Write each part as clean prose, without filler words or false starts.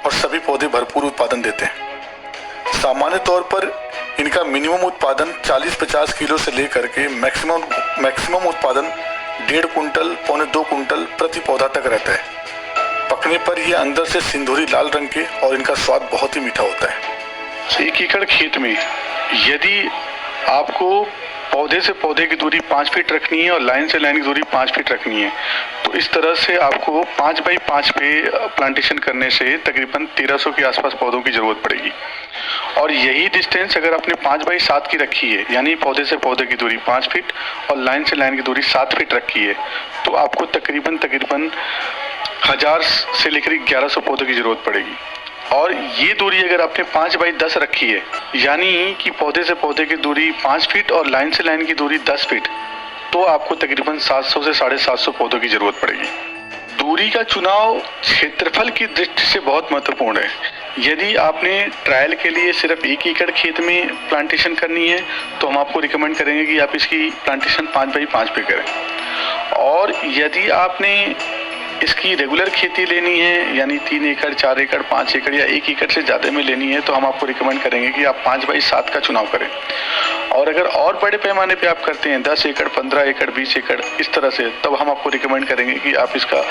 और सभी पौधे भरपूर उत्पादन देते हैं। सामान्य तौर पर इनका मिनिमम उत्पादन 40-50 किलो से लेकर के मैक्सिमम उत्पादन 1.5 कुंटल पौने 2 कुंटल प्रति पौधा तक रहता है। पकने पर ये अंदर से सिंदूरी लाल रंग के और इनका स्वाद बहुत ही मीठा होता है। 1 एकड़ खेत में यदि आपको पौधे से पौधे की दूरी 5 फीट रखनी है और लाइन से लाइन की दूरी 5 फीट रखनी है, तो इस तरह से आपको 5 बाई 5 पे प्लांटेशन करने से तकरीबन 1300 के आसपास पौधों की ज़रूरत पड़ेगी। और यही डिस्टेंस अगर आपने 5 बाई 7 की रखी है, यानी पौधे से पौधे की दूरी 5 फीट और लाइन से लाइन की दूरी 7 फीट रखी है, तो आपको तकरीबन 1000 से लेकर 1100 पौधों की ज़रूरत पड़ेगी। और ये दूरी अगर आपने 5 बाई 10 रखी है, यानी कि पौधे से पौधे की दूरी 5 फीट और लाइन से लाइन की दूरी 10 फीट, तो आपको तकरीबन 700 से 750 पौधों की ज़रूरत पड़ेगी। दूरी का चुनाव क्षेत्रफल की दृष्टि से बहुत महत्वपूर्ण है। यदि आपने ट्रायल के लिए सिर्फ 1 एकड़ खेत में प्लांटेशन करनी है, तो हम आपको रिकमेंड करेंगे कि आप इसकी प्लांटेशन 5 बाई 5 पे करें। और यदि आपने इसकी रेगुलर खेती लेनी है, यानी 3 एकड़ 4 एकड़ 5 एकड़ या 1 एकड़ से ज़्यादा में लेनी है, तो हम आपको रिकमेंड करेंगे कि आप 5 बाई 7 का चुनाव करें। और अगर और बड़े पैमाने पे आप करते हैं 10 एकड़ 15 एकड़ 20 एकड़ इस तरह से, तब हम आपको रिकमेंड करेंगे कि आप इसका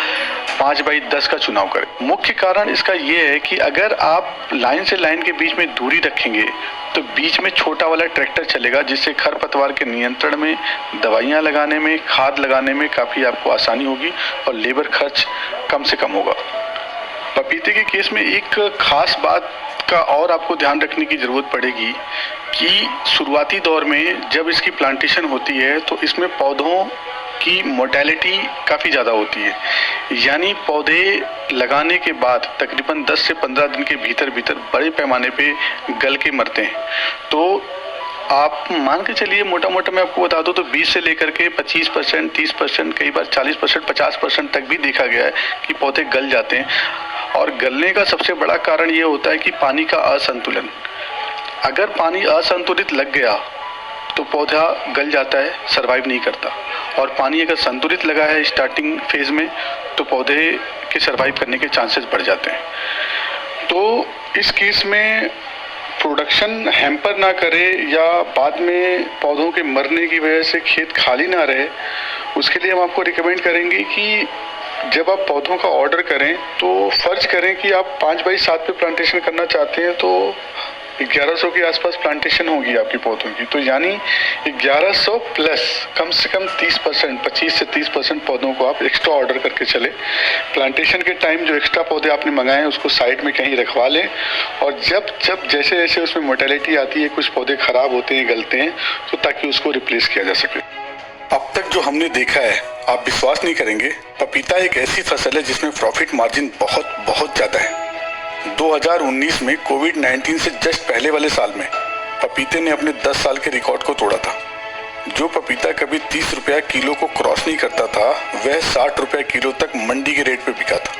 5 बाई 10 का चुनाव करें। मुख्य कारण इसका ये है कि अगर आप लाइन से लाइन के बीच में दूरी रखेंगे, तो बीच में छोटा वाला ट्रैक्टर चलेगा, जिससे खरपतवार के नियंत्रण में, दवाइयाँ लगाने में, खाद लगाने में काफ़ी आपको आसानी होगी और लेबर खर्च कम से कम होगा। पपीते के केस में एक खास बात का और आपको ध्यान रखने की ज़रूरत पड़ेगी कि शुरुआती दौर में जब इसकी प्लांटेशन होती है, तो इसमें पौधों की मोर्टेलिटी काफ़ी ज़्यादा होती है, यानी पौधे लगाने के बाद तकरीबन 10 से 15 दिन के भीतर बड़े पैमाने पे गल के मरते हैं। तो आप मान के चलिए, मोटा मोटा मैं आपको बता दूं तो 20 से लेकर के 25%, 30%, कई बार 40%, 50% तक भी देखा गया है कि पौधे गल जाते हैं। और गलने का सबसे बड़ा कारण ये होता है कि पानी का असंतुलन। अगर पानी असंतुलित लग गया तो पौधा गल जाता है, सरवाइव नहीं करता। और पानी अगर संतुलित लगा है स्टार्टिंग फेज में, तो पौधे के सरवाइव करने के चांसेस बढ़ जाते हैं। तो इस केस में प्रोडक्शन हैम्पर ना करे या बाद में पौधों के मरने की वजह से खेत खाली ना रहे, उसके लिए हम आपको रिकमेंड करेंगे कि जब आप पौधों का ऑर्डर करें तो फर्ज करें कि आप 5 बाई 7 पे प्लांटेशन करना चाहते हैं, तो 1100 के आसपास प्लांटेशन होगी आपकी पौधों की। तो यानी 1100 प्लस कम से कम 30%, 25 से 30% पौधों को आप एक्स्ट्रा ऑर्डर करके चले। प्लांटेशन के टाइम जो एक्स्ट्रा पौधे आपने मंगाए हैं उसको साइड में कहीं रखवा लें, और जब जैसे जैसे उसमें मोर्टेलिटी आती है, कुछ पौधे खराब होते हैं, गलते हैं, तो ताकि उसको रिप्लेस किया जा सके। अब तक जो हमने देखा है, आप विश्वास नहीं करेंगे, पपीता एक ऐसी फसल है जिसमें प्रॉफिट मार्जिन बहुत ज़्यादा है। 2019 में कोविड-19 से जस्ट पहले वाले साल में पपीते ने अपने 10 साल के रिकॉर्ड को तोड़ा था। जो पपीता कभी 30 रुपया किलो को क्रॉस नहीं करता था, वह 60 रुपया किलो तक मंडी के रेट पे बिका था।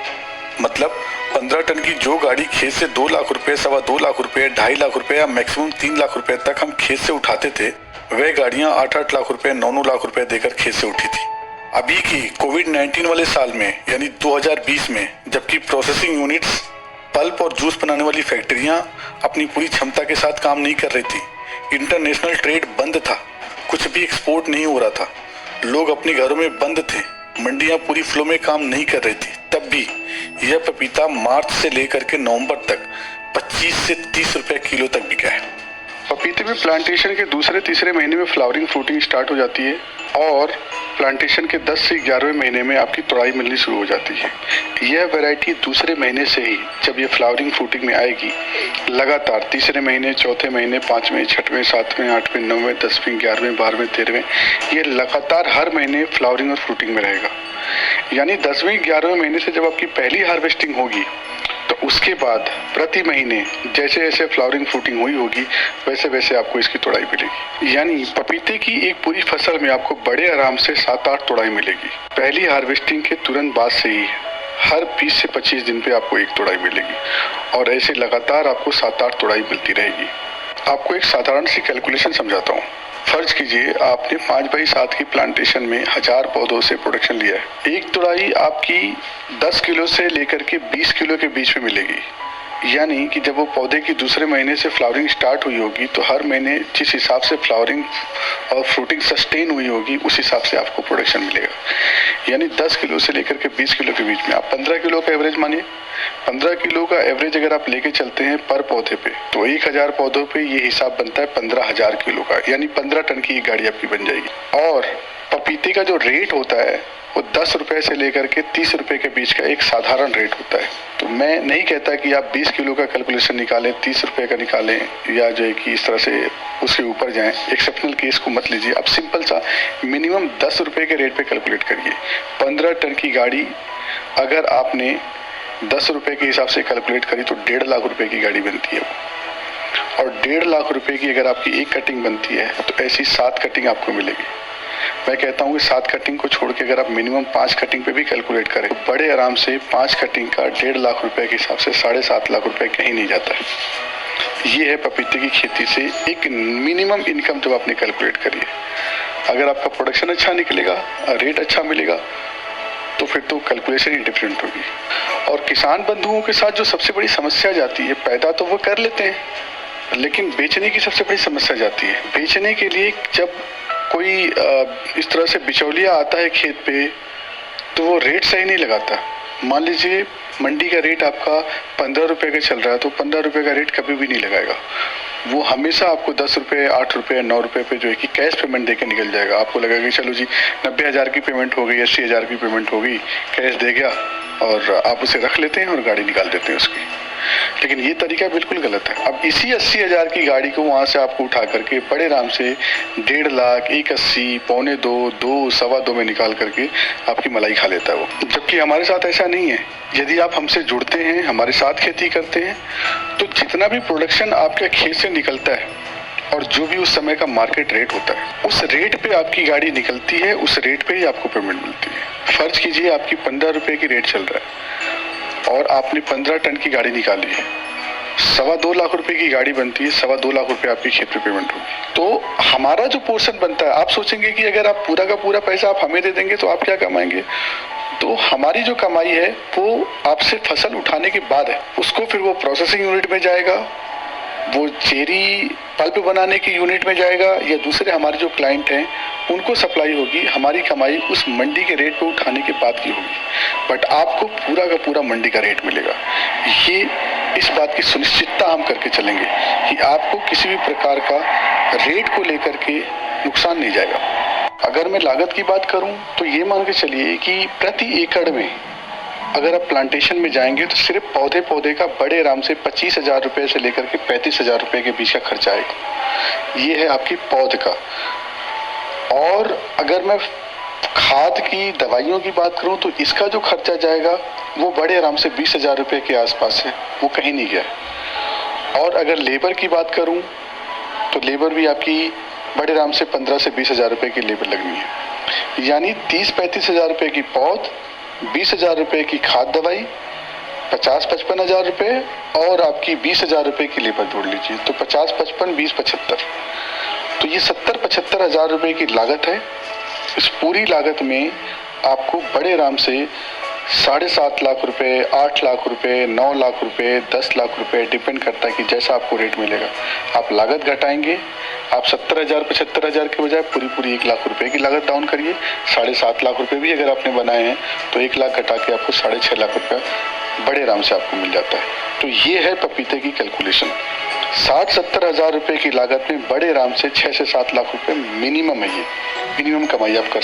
मतलब 15 टन की जो गाड़ी खेत से 2 लाख रुपए, 2.25 लाख रुपए, 2.5 लाख रुपए या मैक्सिमम 3 लाख रुपए तक हम खेत से उठाते थे, वह गाड़ियां 8-8 लाख रुपए, 9-9 लाख रुपए देकर खेत से उठी थी। अभी की कोविड-19 वाले साल में, यानी 2020 में, जबकि प्रोसेसिंग यूनिट्स, पल्प और जूस बनाने वाली फैक्ट्रियां अपनी पूरी क्षमता के साथ काम नहीं कर रही थी, इंटरनेशनल ट्रेड बंद था, कुछ भी एक्सपोर्ट नहीं हो रहा था, लोग अपने घरों में बंद थे, मंडियां पूरी फ्लो में काम नहीं कर रही थी, तब भी यह पपीता मार्च से लेकर के नवंबर तक 25 से 30 रुपए किलो तक बिका है। पपीते में प्लांटेशन के दूसरे तीसरे महीने में फ्लावरिंग फ्रूटिंग स्टार्ट हो जाती है, और प्लांटेशन के 10 से 11वें महीने में आपकी तोड़ाई मिलनी शुरू हो जाती है। यह वैरायटी दूसरे महीने से ही, जब ये फ्लावरिंग फ्रूटिंग में आएगी, लगातार तीसरे महीने, चौथे महीने, 5वें, 6वें, 7वें, 8वें, 9वें, 10वें, 11वें, 12वें, 13वें, ये लगातार हर महीने फ्लावरिंग और फ्रूटिंग में रहेगा। यानी 10वें 11वें महीने से जब आपकी पहली हार्वेस्टिंग होगी, तो उसके बाद प्रति महीने जैसे जैसे फ्लावरिंग फ्रूटिंग हुई होगी, वैसे वैसे आपको इसकी तोड़ाई मिलेगी। यानी पपीते की एक पूरी फसल में आपको बड़े आराम से 7-8 तोड़ाई मिलेगी। पहली हार्वेस्टिंग के तुरंत बाद से ही हर 20 से 25 दिन पे आपको एक तोड़ाई मिलेगी, और ऐसे लगातार आपको 7-8 तोड़ाई मिलती रहेगी। आपको एक साधारण सी कैलकुलेशन समझाता हूँ। फर्ज कीजिए आपने 5 बाई 7 की प्लांटेशन में 1000 पौधों से प्रोडक्शन लिया है। एक तुड़ाई आपकी 10 किलो से लेकर के 20 किलो के बीच में मिलेगी। यानी कि जब वो पौधे की दूसरे महीने से फ्लावरिंग स्टार्ट हुई होगी तो हर महीने जिस हिसाब से फ्लावरिंग और फ्रूटिंग सस्टेन हुई होगी उस हिसाब से आपको प्रोडक्शन मिलेगा। यानी 10 किलो से लेकर के 20 किलो के बीच में आप 15 किलो का एवरेज मानिए। 15 किलो का एवरेज अगर आप लेके चलते हैं पर पौधे पे तो 1000 पौधों पे ये हिसाब बनता है 15,000 किलो का, यानी 15 टन की एक गाड़ी आपकी बन जाएगी। और पपीते का जो रेट होता है वो 10 रुपए से लेकर के 30 रुपए के बीच का एक साधारण रेट होता है। तो मैं नहीं कहता कि आप 20 किलो का कैलकुलेशन निकालें, 30 रुपए का निकालें या जो है कि इस तरह से उसके ऊपर जाएं। एक्सेप्शनल केस को मत लीजिए, आप सिंपल सा मिनिमम 10 रुपए के रेट पे कैलकुलेट करिए। 15 टन की गाड़ी अगर आपने 10 रुपए के हिसाब से कैलकुलेट करी तो 1.5 लाख रुपए की गाड़ी बनती है वो। और 1.5 लाख रुपए की अगर आपकी एक कटिंग बनती है तो ऐसी 7 कटिंग आपको मिलेगी। मैं कहता हूँ कि 7 कटिंग को छोड़ के अगर आप मिनिमम 5 कटिंग पे भी कैलकुलेट करें तो बड़े आराम से 5 कटिंग का 1.5 लाख रुपए के हिसाब से 7.5 लाख रुपए कहीं नहीं जाता है। ये है पपीते की खेती से एक मिनिमम इनकम जब आपने कैलकुलेट करी है। अगर आपका प्रोडक्शन अच्छा निकलेगा, रेट अच्छा मिलेगा तो फिर तो कैलकुलेशन ही डिफरेंट होगी। और किसान बंधुओं के साथ जो सबसे बड़ी समस्या जाती है, पैदा तो वो कर लेते हैं लेकिन बेचने की सबसे बड़ी समस्या जाती है। बेचने के लिए जब कोई इस तरह से बिचौलिया आता है खेत पे तो वो रेट सही नहीं लगाता। मान लीजिए मंडी का रेट आपका 15 रुपए का चल रहा है तो 15 रुपए का रेट कभी भी नहीं लगाएगा। वो हमेशा आपको 10 रुपए, 8 रुपए, 9 रुपए पे जो है कि कैश पेमेंट देके निकल जाएगा। आपको लगेगा कि चलो जी 90,000 की पेमेंट हो गई, 80,000 की पेमेंट हो गई, कैश दे गया और आप उसे रख लेते हैं और गाड़ी निकाल देते हैं उसकी। लेकिन ये तरीका बिल्कुल गलत है। अब इसी 80,000 की गाड़ी को वहां से आपको उठा करके बड़े आराम से 1.5 लाख, 1.80, 1.25, 2, 2.25 में निकाल करके आपकी मलाई खा लेता है वो। जबकि हमारे साथ ऐसा नहीं है। यदि आप हमसे जुड़ते हैं, हमारे साथ खेती करते हैं तो जितना भी प्रोडक्शन आपके खेत से निकलता है और जो भी उस समय का मार्केट रेट होता है उस रेट पे आपकी गाड़ी निकलती है, उस रेट पे ही आपको पेमेंट मिलती है। फर्ज कीजिए आपकी 15 रुपए की रेट चल रहा है और आपने 15 टन की गाड़ी निकाली है, 2.25 लाख रुपए की गाड़ी बनती है, 2.25 लाख रुपए आपकी खेत पे पेमेंट होगी। तो हमारा जो पोर्शन बनता है, आप सोचेंगे कि अगर आप पूरा का पूरा पैसा आप हमें दे देंगे तो आप क्या कमाएंगे। तो हमारी जो कमाई है वो आपसे फसल उठाने के बाद है। उसको फिर वो प्रोसेसिंग यूनिट में जाएगा, वो चेरी पल्प बनाने की यूनिट में जाएगा या दूसरे हमारे जो क्लाइंट हैं उनको सप्लाई होगी। हमारी कमाई उस मंडी के रेट पे उठाने के बाद की होगी, बट आपको पूरा का पूरा मंडी का रेट मिलेगा। ये इस बात की सुनिश्चितता हम करके चलेंगे कि आपको किसी भी प्रकार का रेट को लेकर के नुकसान नहीं जाएगा। अगर मैं लागत की बात करूं तो ये मान के चलिए कि प्रति एकड़ में अगर आप प्लांटेशन में जाएंगे तो सिर्फ पौधे का बड़े आराम से 25,000 रुपए से लेकर के 35,000 रुपए के बीच का खर्चा आएगा। ये है आपकी पौध का। और अगर मैं खाद की, दवाइयों की बात करूं तो इसका जो खर्चा जाएगा वो बड़े आराम से 20,000 रुपए के आसपास है, वो कहीं नहीं गया। और अगर लेबर की बात करूं तो लेबर भी आपकी बड़े आराम से 15 से 20,000 रुपए की लेबर लगनी है। यानी 30-35,000 रुपए की पौध, 20,000 रुपए की खाद दवाई, 50-55,000 रुपए और आपकी 20,000 रुपए की लेबर जोड़ लीजिए तो 50-55, 20-75, तो ये 70-75,000 रुपए की लागत है। इस पूरी लागत में आपको बड़े आराम से 7.5 लाख रुपए, 8 लाख रुपए, 9 लाख रुपए, 10 लाख रुपए, डिपेंड करता है कि जैसा आपको रेट मिलेगा। आप लागत घटाएंगे, आप 70,000, 75,000 के बजाय पूरी 1 लाख रुपए की लागत डाउन करिए। 7.5 लाख रुपए भी अगर आपने बनाए हैं तो 1 लाख घटा के आपको 6.5 लाख रुपया बड़े आराम से आपको मिल जाता है। तो ये है पपीते की कैलकुलेशन। 60-70 हजार रुपए की लागत में बड़े आराम से 6 से 7 लाख रुपए मिनिमम है। ये मिनिमम कमाई आप कर सकते हैं।